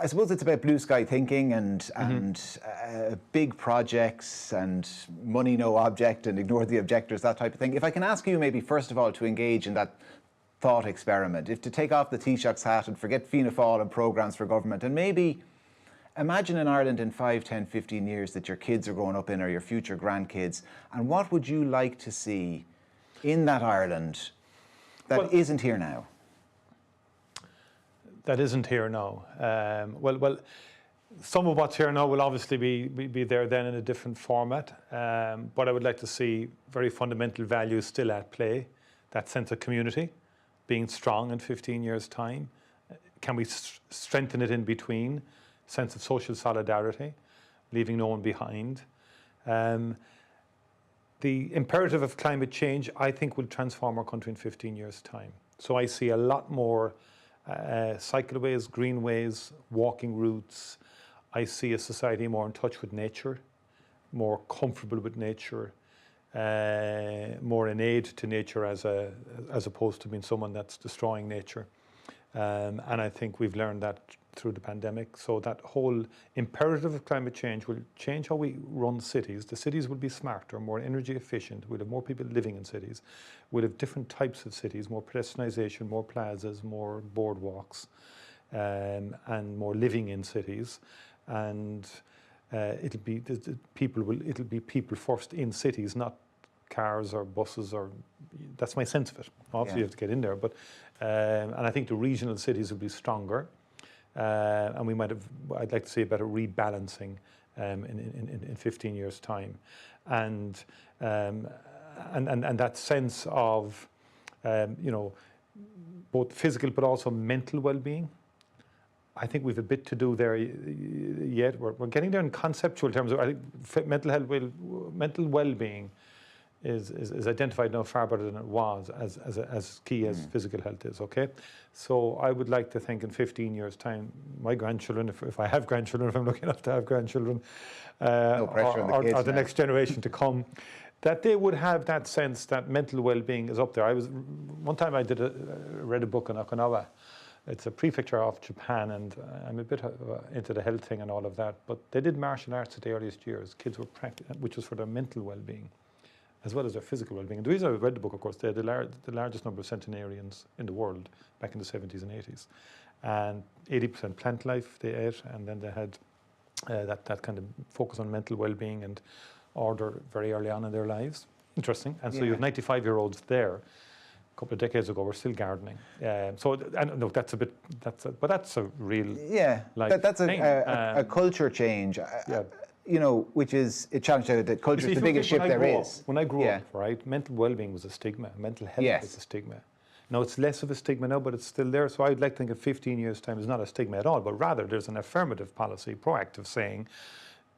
I suppose it's about blue sky thinking and big projects and money no object and ignore the objectors, that type of thing. If I can ask you maybe first of all to engage in that thought experiment, if to take off the Taoiseach's hat and forget Fianna Fáil and programmes for government, and maybe imagine in Ireland in 5, 10, 15 years that your kids are growing up in, or your future grandkids, and what would you like to see in that Ireland that isn't here now? That isn't here now. Well, some of what's here now will obviously be there then in a different format. But I would like to see very fundamental values still at play. That sense of community being strong in 15 years' time. Can we strengthen it in between? Sense of social solidarity, leaving no one behind. The imperative of climate change, I think, will transform our country in 15 years' time. So I see a lot more cycleways, greenways, walking routes. I see a society more in touch with nature, more comfortable with nature, more in aid to nature as opposed to being someone that's destroying nature. And I think we've learned that through the pandemic. So that whole imperative of climate change will change how we run cities. The cities will be smarter, more energy efficient. We'll have more people living in cities. We'll have different types of cities, more pedestrianisation, more plazas, more boardwalks, and more living in cities. And it'll be people first in cities, not cars or buses, or that's my sense of it. Obviously, you have to get in there, but and I think the regional cities will be stronger, and we might have. I'd like to see a better rebalancing in 15 years' time, and that sense of both physical but also mental well-being. I think we've a bit to do there yet. We're getting there in conceptual terms. I think mental well-being is identified now far better than it was as key as physical health is, okay? So I would like to think in 15 years' time, my grandchildren, if I have grandchildren, if I'm lucky enough to have grandchildren, no pressure on the kids or the next generation to come, that they would have that sense that mental well-being is up there. One time I read a book on Okinawa. It's a prefecture of Japan, and I'm a bit into the health thing and all of that, but they did martial arts at the earliest years. Kids were practicing, which was for their mental well-being, as well as their physical well-being. And the reason I read the book, of course, they had the largest number of centenarians in the world back in the 70s and 80s. And 80% plant life they ate, and then they had that kind of focus on mental well-being and order very early on in their lives. Interesting. And so you have 95-year-olds there. A couple of decades ago, we're still gardening. So, and look, that's a real that's thing. A culture change. Which is a challenge that culture is the biggest shift there is. When I grew up, right, mental well-being was a stigma. Mental health was a stigma. Now it's less of a stigma now, but it's still there. So I'd like to think of 15 years' time is not a stigma at all, but rather there's an affirmative policy, proactive, saying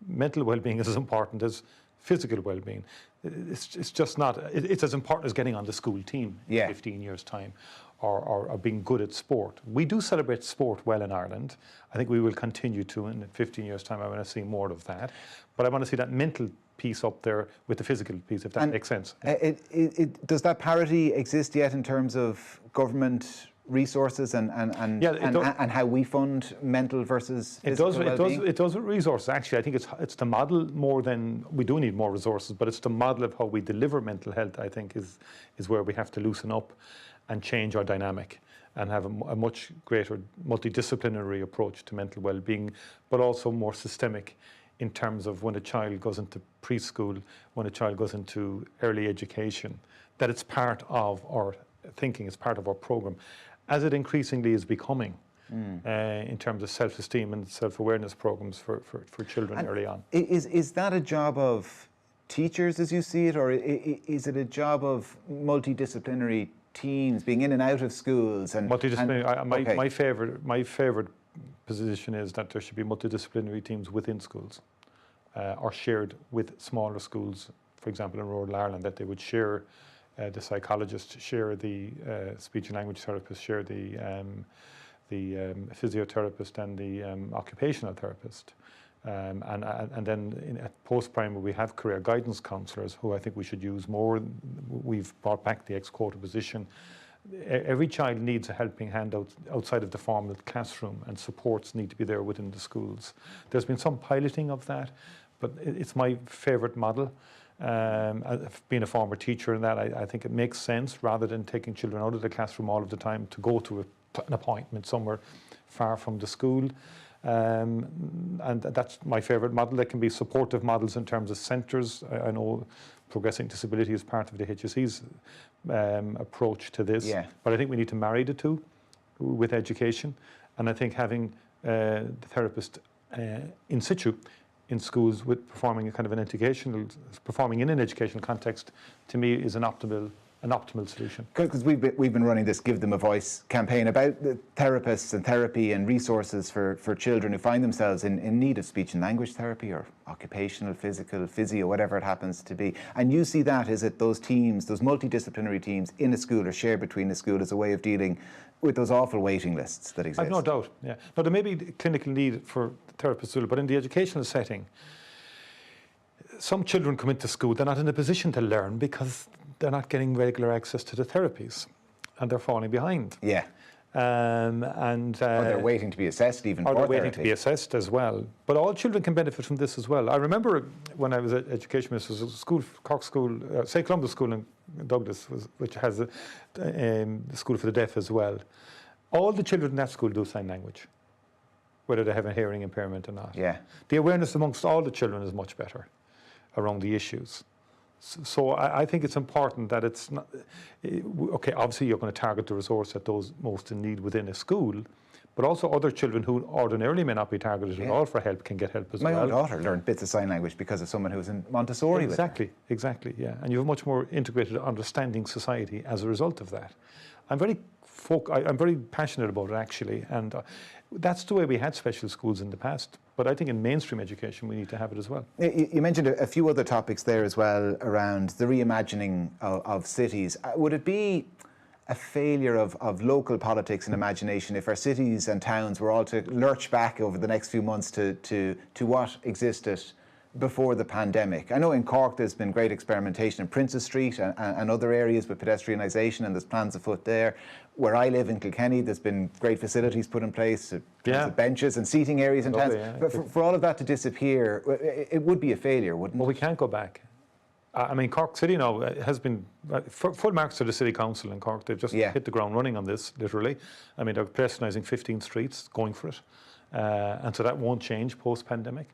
mental well-being is as important as physical well-being. It's just not. It's as important as getting on the school team in 15 years' time, or being good at sport. We do celebrate sport well in Ireland. I think we will continue to in 15 years' time. I want to see more of that, but I want to see that mental piece up there with the physical piece, if that makes sense. Does that parity exist yet in terms of government resources and how we fund mental versus physical well-being? It does with resources. Actually, I think it's the model more than we do need more resources, but it's the model of how we deliver mental health. I think is where we have to loosen up and change our dynamic and have a much greater multidisciplinary approach to mental well-being, but also more systemic in terms of when a child goes into preschool, when a child goes into early education, that it's part of our thinking, it's part of our program, as it increasingly is becoming in terms of self-esteem and self-awareness programs for children early on. Is that a job of teachers as you see it, or is it a job of multidisciplinary teams being in and out of schools? And multidisciplinary. My favorite position is that there should be multidisciplinary teams within schools, or shared with smaller schools. For example, in rural Ireland, that they would share. The psychologist share the speech and language therapist, share the physiotherapist and the occupational therapist, and then at post-primary we have career guidance counsellors who I think we should use more. We've brought back the ex-quota position Every child needs a helping hand outside of the formal classroom, and supports need to be there within the schools. There's been some piloting of that, but it's my favourite model. Being a former teacher in that, I think it makes sense, rather than taking children out of the classroom all of the time to go to an appointment somewhere far from the school. And that's my favourite model. There can be supportive models in terms of centres. I know progressing disability is part of the HSE's approach to this, but I think we need to marry the two with education. And I think having the therapist in situ in schools with performing in an educational context, to me, is an optimal solution. Because we've been running this Give Them a Voice campaign about the therapists and therapy and resources for children who find themselves in need of speech and language therapy, or occupational, physical, physio, whatever it happens to be. And you see that, is it those teams, those multidisciplinary teams in a school or shared between the school, as a way of dealing with those awful waiting lists that exist? I've no doubt, yeah. Now, there may be clinical need for therapists, but in the educational setting, some children come into school, they're not in a position to learn because they're not getting regular access to the therapies, and they're falling behind. Yeah. Or they're waiting to be assessed even. Or they're waiting to be assessed as well. But all children can benefit from this as well. I remember when I was at Education Minister, there was a school, Cork School, St. Columba's School in Douglas, which has the school for the deaf as well. All the children in that school do sign language, whether they have a hearing impairment or not. Yeah. The awareness amongst all the children is much better around the issues. So I think it's important that it's not, okay, obviously you're going to target the resource at those most in need within a school, but also other children who ordinarily may not be targeted at all for help can get help as well. My own daughter learned bits of sign language because of someone who was in Montessori with her. Exactly, yeah. And you have a much more integrated understanding society as a result of that. I'm very passionate about it, actually, and that's the way we had special schools in the past. But I think in mainstream education we need to have it as well. You mentioned a few other topics there as well around the reimagining of cities. Would it be a failure of local politics and imagination if our cities and towns were all to lurch back over the next few months to what existed before the pandemic? I know in Cork there's been great experimentation in Princes Street and other areas with pedestrianisation, and there's plans afoot there. Where I live in Kilkenny, there's been great facilities put in place, benches and seating areas in towns. But for all of that to disappear, it would be a failure, wouldn't it? Well, we can't go back. I mean, Cork City now has been full marks to the City Council in Cork. They've just hit the ground running on this, literally. I mean, they're pedestrianising 15 streets, going for it. And so that won't change post-pandemic.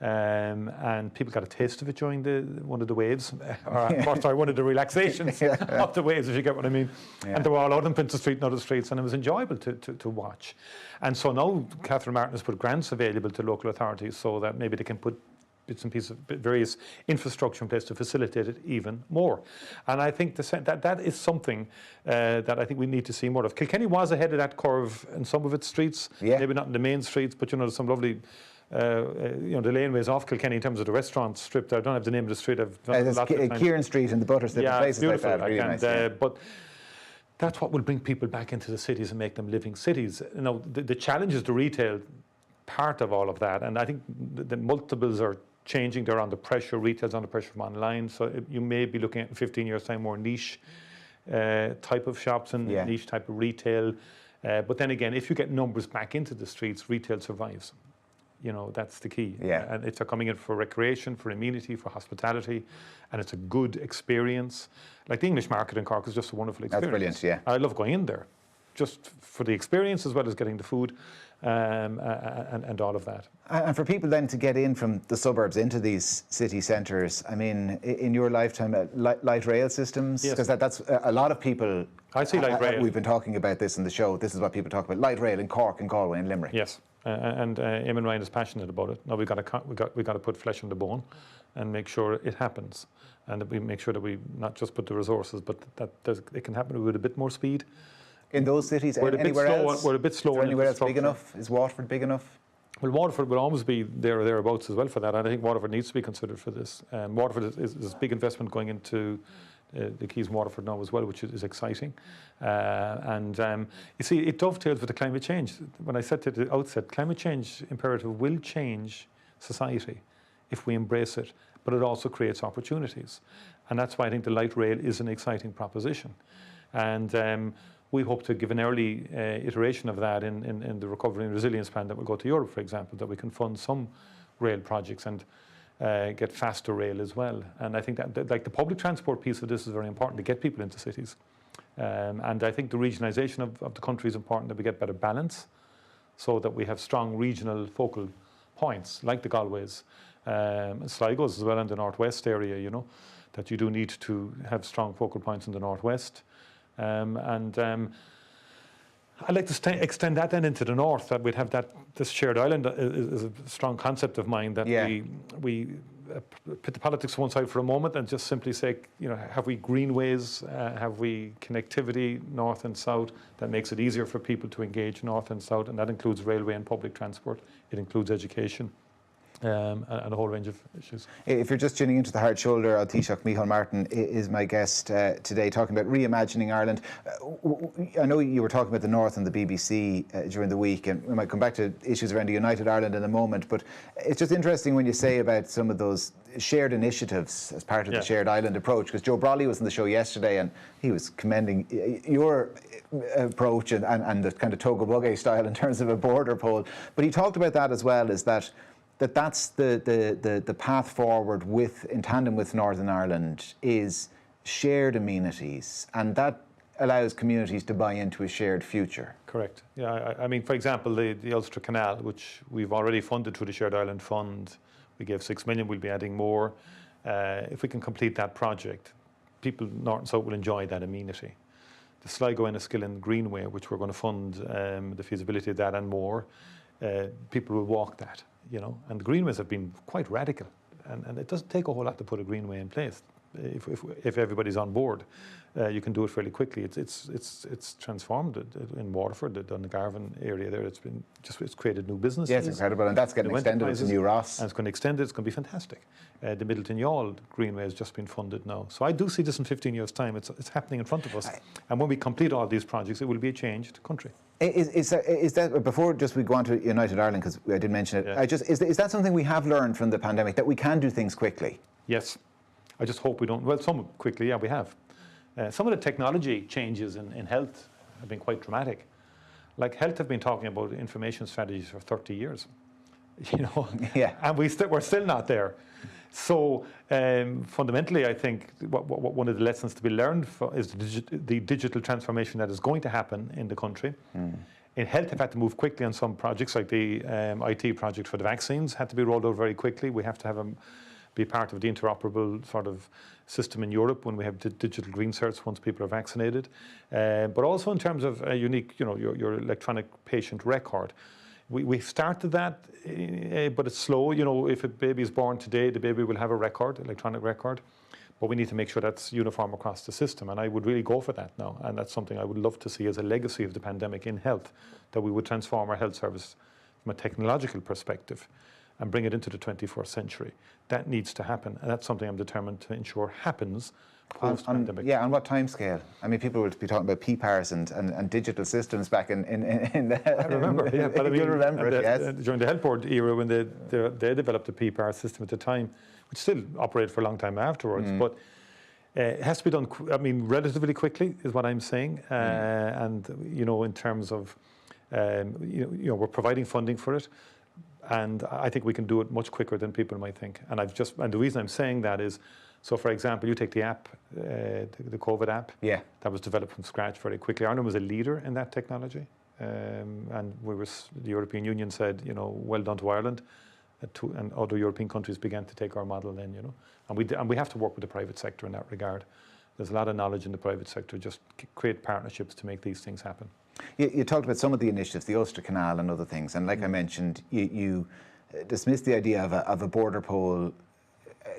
And people got a taste of it during one of the waves, one of the relaxations of the waves, if you get what I mean. Yeah. And they were all out on Princes Street and other streets, and it was enjoyable to watch. And so now Catherine Martin has put grants available to local authorities so that maybe they can put bits and pieces of various infrastructure in place to facilitate it even more. And I think that is something that I think we need to see more of. Kilkenny was ahead of that curve in some of its streets, maybe not in the main streets, but there's some lovely the laneways off Kilkenny in terms of the restaurant strip there. I don't have the name of the street. I've done a lot of Kieran Street and the Butter Slip and places like that. Really nice, but that's what will bring people back into the cities and make them living cities. You know, the challenge is the retail part of all of that, and I think the multiples are changing. They're under pressure. Retail's under pressure from online, so you may be looking at in 15 years' time more niche type of shops and niche type of retail. But then again, if you get numbers back into the streets, retail survives. You know, that's the key. Yeah. And it's coming in for recreation, for amenity, for hospitality, and it's a good experience. Like the English market in Cork is just a wonderful experience. That's brilliant, yeah. I love going in there, just for the experience as well as getting the food and all of that. And for people then to get in from the suburbs into these city centres, I mean, in your lifetime, light rail systems? Because that's a lot of people. I see light rail. We've been talking about this in the show. This is what people talk about, light rail in Cork and Galway and Limerick. Yes. And Eamon Ryan is passionate about it. Now we got to put flesh on the bone, and make sure it happens, and that we make sure that we not just put the resources, but that it can happen with a bit more speed. In those cities, anywhere else? We're a bit slower. Is there anywhere else big enough? Is Waterford big enough? Well, Waterford will always be there or thereabouts as well for that, and I think Waterford needs to be considered for this. Waterford is a big investment going into the Quays in Waterford now as well, which is exciting. You see, it dovetails with the climate change. When I said at the outset, climate change imperative will change society if we embrace it, but it also creates opportunities. And that's why I think the light rail is an exciting proposition. And we hope to give an early iteration of that in the Recovery and Resilience Plan that will go to Europe, for example, that we can fund some rail projects and get faster rail as well. And I think that like the public transport piece of this is very important to get people into cities. And I think the regionalisation of the country is important, that we get better balance so that we have strong regional focal points like the Galways, Sligo's as well in the northwest area, you know, that you do need to have strong focal points in the northwest. I'd like to extend that then into the north, that we'd have this shared island is a strong concept of mine, that we put the politics to one side for a moment and just simply say, you know, have we greenways, have we connectivity north and south that makes it easier for people to engage north and south, and that includes railway and public transport, it includes education. And a whole range of issues. If you're just tuning into The Hard Shoulder, Taoiseach Micheál Martin is my guest today, talking about reimagining Ireland. I know you were talking about the North and the BBC during the week, and we might come back to issues around the United Ireland in a moment, but it's just interesting when you say about some of those shared initiatives as part of the shared island approach, because Joe Brolly was on the show yesterday and he was commending your approach and the kind of Togo Bugge style in terms of a border poll, but he talked about that as well, is that's the path forward in tandem with Northern Ireland, is shared amenities, and that allows communities to buy into a shared future. Correct. Yeah, I mean, for example, the Ulster Canal, which we've already funded through the Shared Island Fund, we gave 6 million, we'll be adding more. If we can complete that project, people north and south will enjoy that amenity. The Sligo Enniskillen Greenway, which we're going to fund the feasibility of that and more, people will walk that. You know, and the greenways have been quite radical, and it doesn't take a whole lot to put a greenway in place. If everybody's on board, you can do it fairly quickly. It's transformed in Waterford, the Dungarvan area there. It's created new businesses. Yes, incredible, and that's getting extended to New Ross. And it's going to extend it. It's going to be fantastic. The Middleton Youghal Greenway has just been funded now, so I do see this in 15 years' time. It's happening in front of us, and when we complete all these projects, it will be a changed country. Is that before just we go on to United Ireland, because I did mention it? Yeah. Is that something we have learned from the pandemic, that we can do things quickly? Yes, I just hope we don't. Well, some quickly, yeah, we have. Some of the technology changes in health have been quite dramatic. Like health have been talking about information strategies for 30 years, you know, and we're still not there. So fundamentally, I think one of the lessons to be learned is the digital transformation that is going to happen in the country. In health, have had to move quickly on some projects, like the IT project for the vaccines had to be rolled out very quickly. We have to have be part of the interoperable sort of system in Europe when we have digital green certs once people are vaccinated. But also in terms of a unique, you know, your electronic patient record. We started that, but it's slow. You know, if a baby is born today, the baby will have a record, electronic record. But we need to make sure that's uniform across the system. And I would really go for that now. And that's something I would love to see as a legacy of the pandemic in health, that we would transform our health service from a technological perspective and bring it into the 21st century. That needs to happen. And that's something I'm determined to ensure happens post-pandemic. Yeah, on what time scale? I mean, people would be talking about PPARs and digital systems back in the... I remember, yeah. But I mean, you'll remember it, yes. During the health board era, when they developed the PPAR system at the time, which still operated for a long time afterwards, but it has to be done, relatively quickly, is what I'm saying. And, you know, in terms of, we're providing funding for it. And I think we can do it much quicker than people might think. And the reason I'm saying that is, so for example, you take the app, the COVID app, that was developed from scratch very quickly. Ireland was a leader in that technology. And the European Union said, you know, well done to Ireland. And other European countries began to take our model then, you know. And we have to work with the private sector in that regard. There's a lot of knowledge in the private sector. Just create partnerships to make these things happen. You talked about some of the initiatives, the Ulster Canal and other things, and like I mentioned, you dismissed the idea of a border poll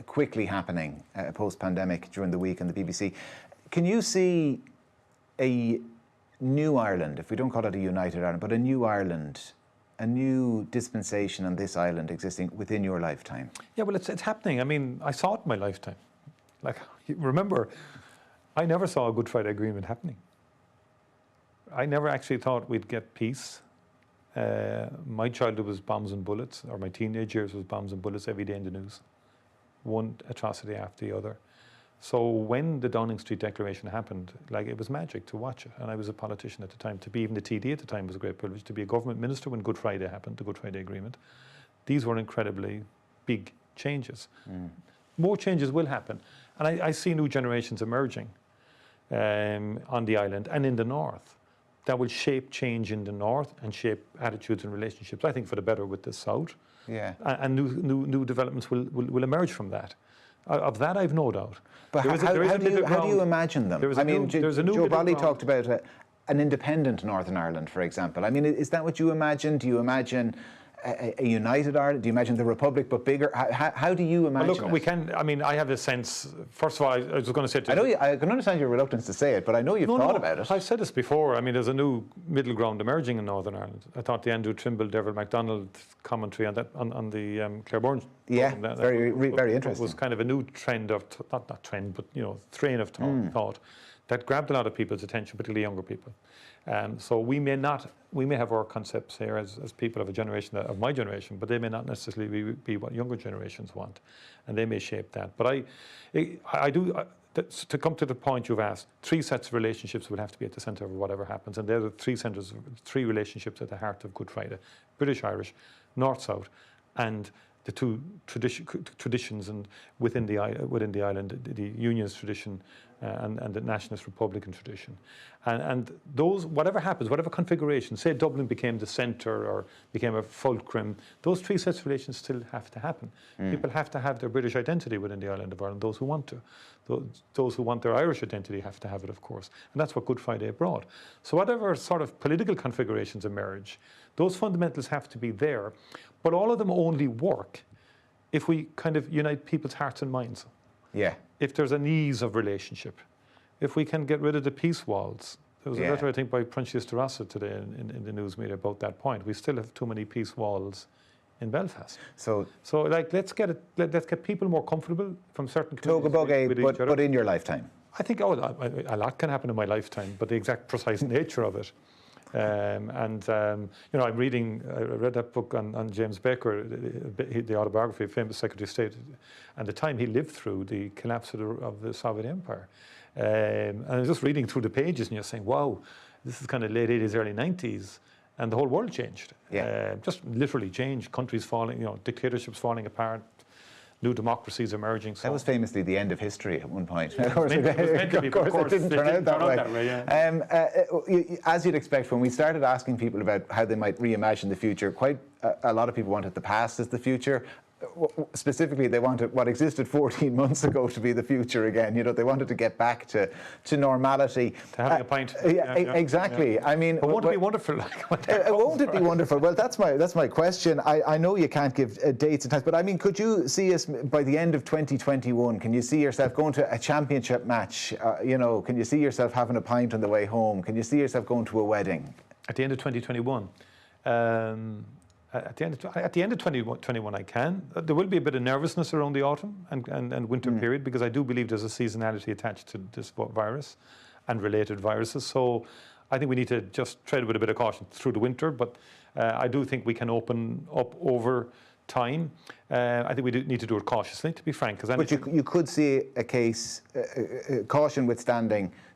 quickly happening post-pandemic during the week on the BBC. Can you see a new Ireland, if we don't call it a united Ireland, but a new Ireland, a new dispensation on this island existing within your lifetime? Yeah, well, it's happening. I mean, I saw it in my lifetime. Like, remember, I never saw a Good Friday Agreement happening. I never actually thought we'd get peace. My childhood was bombs and bullets, or my teenage years was bombs and bullets every day in the news. One atrocity after the other. So when the Downing Street Declaration happened, like, it was magic to watch it. And I was a politician at the time. To be even the TD at the time was a great privilege. To be a government minister when Good Friday happened, the Good Friday Agreement. These were incredibly big changes. More changes will happen. And I see new generations emerging on the island and in the north that will shape change in the north and shape attitudes and relationships, I think, for the better with the south. Yeah. And new developments will emerge from that. Of that, I've no doubt. But how do you imagine them? I mean, Joe Brolly talked about an independent Northern Ireland, for example. I mean, is that what you imagine? Do you imagine a united Ireland? Do you imagine the Republic but bigger? How do you imagine it? We can. I mean, I have a sense. First of all, I was going to say. I can understand your reluctance to say it, but I know you've thought about it. I've said this before. I mean, there's a new middle ground emerging in Northern Ireland. I thought the Andrew Trimble, Derval MacDonald commentary on that on the Claire Byrne. Yeah, very interesting. Was kind of a new trend of not trend, but train of thought that grabbed a lot of people's attention, particularly younger people. So we may have our concepts here as people of a generation, of my generation, but they may not necessarily be what younger generations want, and they may shape that. But to come to the point you've asked, 3 sets of relationships will have to be at the centre of whatever happens, and they're the 3 relationships at the heart of Good Friday: British-Irish, North-South, and the 2 traditions and within the island, the Unionist tradition and the Nationalist Republican tradition. And those, whatever happens, whatever configuration, say Dublin became the centre or became a fulcrum, those 3 sets of relations still have to happen. People have to have their British identity within the island of Ireland, those who want to. Those who want their Irish identity have to have it, of course. And that's what Good Friday brought. So whatever sort of political configurations emerge, those fundamentals have to be there. But all of them only work if we kind of unite people's hearts and minds. Yeah. If there's an ease of relationship, if we can get rid of the peace walls. There was a letter, I think, by Proinsias de Rossa today in the news media about that point. We still have too many peace walls in Belfast. So like, let's get people more comfortable from certain communities with each other. But in your lifetime? I think a lot can happen in my lifetime, but the exact precise nature of it. I read that book on James Baker, the autobiography of famous Secretary of State, and the time he lived through the collapse of the Soviet Empire. And I was just reading through the pages, and you're saying, wow, this is kind of late 80s, early 90s, and the whole world changed. Yeah. Just literally changed, countries falling, dictatorships falling apart, new democracies emerging. So that was famously the end of history at one point. Of course, it didn't turn out that way. Yeah. As you'd expect, when we started asking people about how they might reimagine the future, quite a lot of people wanted the past as the future. Specifically, they wanted what existed 14 months ago to be the future again. They wanted to get back to normality. To having a pint. Exactly. Yeah. I mean, but won't it be wonderful? Won't it be wonderful? Well, that's my question. I know you can't give dates and times, but I mean, could you see us by the end of 2021? Can you see yourself going to a championship match? Can you see yourself having a pint on the way home? Can you see yourself going to a wedding? At the end of 2021. At the end of 2021, I can. There will be a bit of nervousness around the autumn and winter period, because I do believe there's a seasonality attached to this virus and related viruses. So I think we need to just tread with a bit of caution through the winter. But I do think we can open up over time. I think we do need to do it cautiously, to be frank. But you could see a case, caution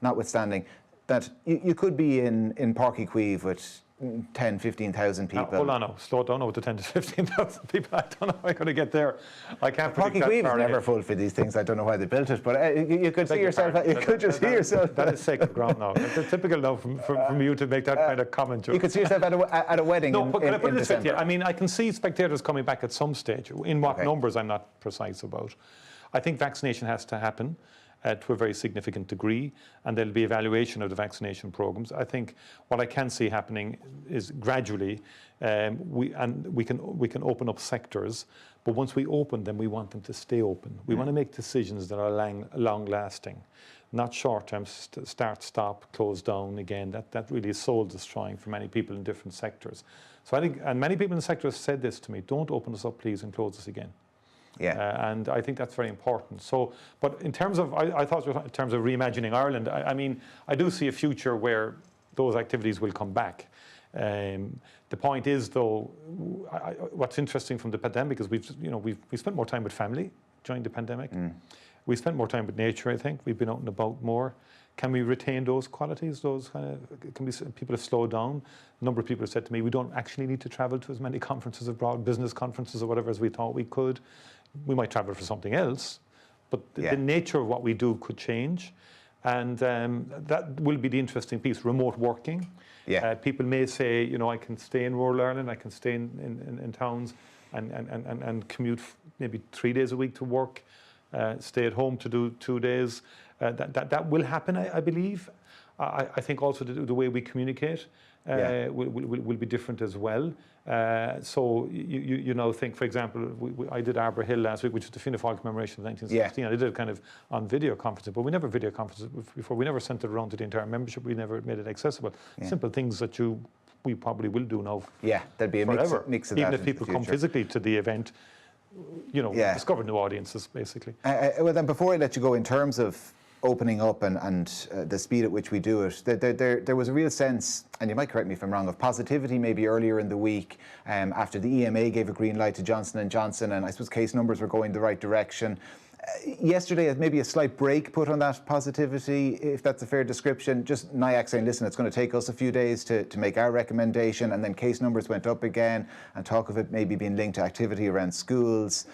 notwithstanding, that you could be in Páirc Uí Chaoimh with 10, 15,000 people. Hold on now, slow down with the 10 to 15,000 people. I don't know how I'm going to get there. I can't predict that. Páirc Uí Chaoimh is never full for these things. I don't know why they built it, but you could see yourself. You could just see yourself. That is sacred ground now. It's typical now from you to make that kind of comment. You could see yourself at a wedding. No, but can I put it this way? December? I mean, I can see spectators coming back at some stage. In what numbers, I'm not precise about. I think vaccination has to happen to a very significant degree, and there'll be evaluation of the vaccination programs. I think what I can see happening is gradually we can open up sectors, but once we open them, we want them to stay open. We want to make decisions that are long-lasting, not short-term start, stop, close down again. That really is soul-destroying for many people in different sectors. So I think, and many people in the sector have said this to me: don't open us up, please, and close us again. Yeah. And I think that's very important. So, but in terms of, I thought in terms of reimagining Ireland, I mean, I do see a future where those activities will come back. The point is, though, what's interesting from the pandemic is we've spent more time with family during the pandemic. We spent more time with nature, I think. We've been out and about more. Can we retain those qualities? People have slowed down. A number of people have said to me, we don't actually need to travel to as many conferences abroad, business conferences or whatever, as we thought we could. We might travel for something else, but the nature of what we do could change. And that will be the interesting piece, remote working. People may say, I can stay in rural Ireland, I can stay in towns and commute maybe 3 days a week to work, stay at home to do 2 days. That will happen, I believe. I think also the way we communicate will be different as well. So you now think, for example, I did Arbor Hill last week, which is the Fianna Fáil commemoration of 1916. I did it kind of on video conferencing, but we never video conferenced before. We never sent it around to the entire membership. We never made it accessible. Simple things that we probably will do now. There'd be a mix of that. Even if people come physically to the event, discover new audiences, basically. Well, then before I let you go, in terms of opening up and the speed at which we do it, there was a real sense, and you might correct me if I'm wrong, of positivity maybe earlier in the week after the EMA gave a green light to Johnson & Johnson, and I suppose case numbers were going the right direction. Yesterday, maybe a slight break put on that positivity, if that's a fair description. Just NIAC saying, listen, it's going to take us a few days to make our recommendation, and then case numbers went up again, and talk of it maybe being linked to activity around schools.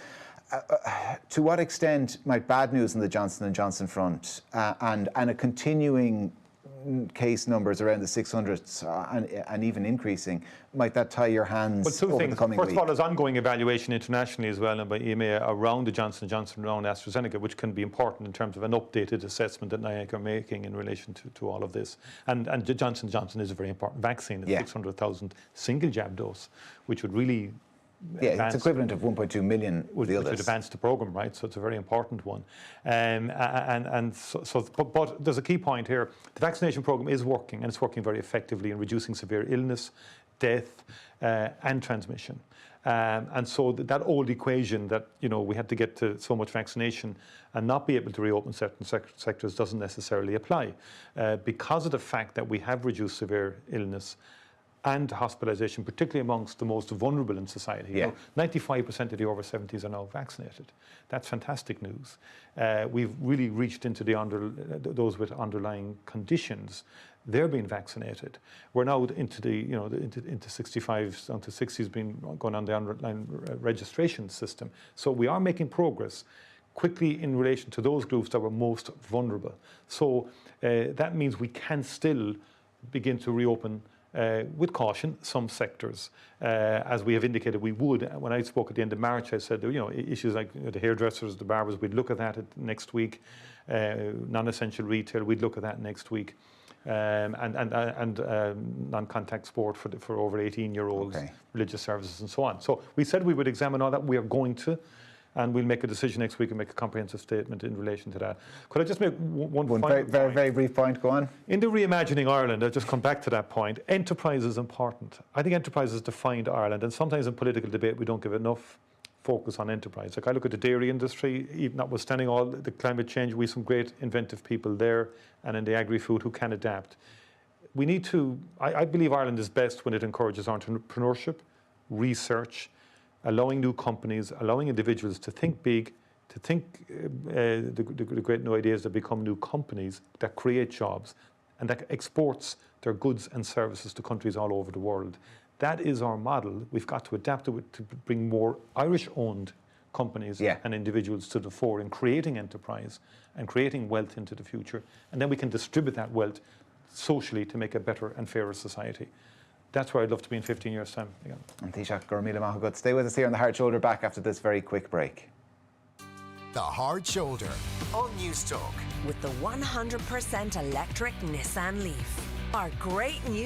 To what extent might bad news on the Johnson & Johnson front and a continuing case numbers around the 600s and even increasing, might that tie your hands over the coming week? First of all, there's ongoing evaluation internationally as well and by EMA around the Johnson & Johnson, around AstraZeneca, which can be important in terms of an updated assessment that NIAC are making in relation to all of this. And the Johnson & Johnson is a very important vaccine, a 600,000 single jab dose, which would really it's equivalent of 1.2 million with the others. Would advance the program, right? So it's a very important one. But there's a key point here. The vaccination program is working, and it's working very effectively in reducing severe illness, death, and transmission. And so that old equation that we had to get to so much vaccination and not be able to reopen certain sectors doesn't necessarily apply, because of the fact that we have reduced severe illness and hospitalisation, particularly amongst the most vulnerable in society. 95% of the over 70s are now vaccinated. That's fantastic news. We've really reached into those with underlying conditions. They're being vaccinated. We're now into into 65s, down to 60s, going on the underlying registration system. So we are making progress quickly in relation to those groups that were most vulnerable. So that means we can still begin to reopen with caution some sectors, as we have indicated we would. When I spoke at the end of March, I said issues like the hairdressers, the barbers, we'd look at that next week. Non-essential retail, we'd look at that next week, and non-contact sport for over 18-year-olds, religious services, and so on. So we said we would examine all that. We are going to. And we'll make a decision next week and make a comprehensive statement in relation to that. Could I just make one very brief point? Go on. In the Reimagining Ireland, I'll just come back to that point. Enterprise is important. I think enterprise has defined Ireland, and sometimes in political debate we don't give enough focus on enterprise. Like I look at the dairy industry, even notwithstanding all the climate change, we have some great inventive people there, and in the agri-food who can adapt. We need to. I believe Ireland is best when it encourages entrepreneurship, research, allowing new companies, allowing individuals to think big, to think the great new ideas that become new companies that create jobs and that exports their goods and services to countries all over the world. That is our model. We've got to adapt it to bring more Irish-owned companies and individuals to the fore in creating enterprise and creating wealth into the future. And then we can distribute that wealth socially to make a better and fairer society. That's where I'd love to be in 15 years' time. And Taoiseach, Gurmila Mahagut, stay with us here on The Hard Shoulder, back after this very quick break. The Hard Shoulder on Newstalk. With the 100% electric Nissan Leaf. Our great news.